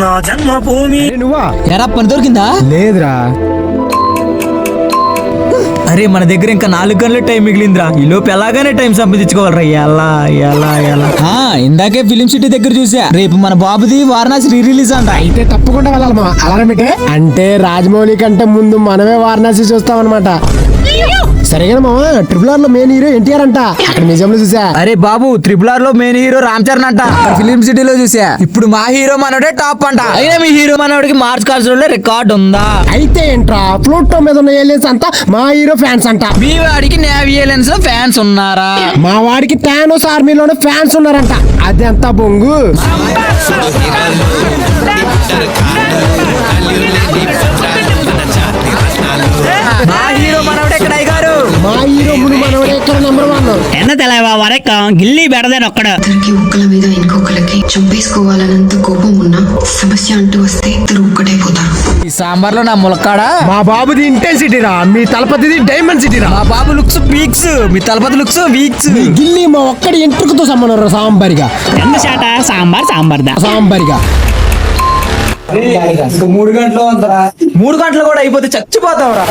నా జన్మభూమి. నువ్వా ఎరా పని దొరికిందా? లేదురా. అరే మన దగ్గర ఇంకా 4 గంటల టైం మిగిలిందిరా. ఈ లోపు ఎలాగానే టైం సంపాదించుకోవాలరా. ఎలా ఎలా ఎలా ఇందాకే ఫిలిం సిటీ దగ్గర చూసా. రేపు మన బాబుది వారణాసి రిలీజ్ అంట. అయితే తప్పకుండా వెళ్ళాలి మా అలారం పెట్టే. అంటే రాజమౌళి కంటే ముందు మనమే వారణాసి చూస్తాం అనమాట. సరేగా మామ, RRR లో మెయిన్ హీరో ఎన్టీఆర్ అంట. అక్కడ నిజంలో చూసా. అరే బాబు, RRR లో మెయిన్ హీరో రామ్ చరణ్ అంట. ఫిలిం సిటీలో చూసా. ఇప్పుడు మా హీరో మనోడే టాప్ అంట. అయినా మీ హీరో మనోడికి మార్చ్ కాల్సిన రికార్డ్ ఉందా? అయితే ఏంట్రా, ప్లూటో మీద ఉన్న ఏలియన్స్ అంతా మా హీరో ఫ్యాన్స్ అంట. మీ వాడికి నేవీ ఏలియన్స్ లో ఫ్యాన్స్ ఉన్నారా? మా వాడికి టానోస్ ఆర్మీలోనే ఫ్యాన్స్ ఉన్నారంట. అదెంత బొంగు. మా హీరో మనోడే ఎక్కడ అయ్యారు? మా హీరో మనోడే ఇక్కడ నెంబర్ 1. ఎన్న తెలవా వరకం గిల్లీ బెడదని ఒక్కడ. ఇద్దరికి ఒక్కల మీద ఇంకొకరికి చంపేసుకోవాలన్నంత కోపం ఉన్నా సమస్య అంటూ వస్తే ఇద్దరు ఒక్కటైపోతారు. ఈ సాంబార్ లో నా ములక్కాడ. మా బాబుది ఇంటెన్సిటీ రా, మీ తలపతిది డైమండ్ సిటీ రా. మా బాబు లుక్స్ పీక్స్, మీ తలపతి లుక్స్ వీక్స్. గిల్లి మా ఒక్కడి ఎంట్రుకతో సంబంధం రా. సాంబారిగా ఎన్న శాట సాంబార్దా సాంబారిగా 3 గంటలు కూడా అయిపోతే చచ్చిపోతావురా.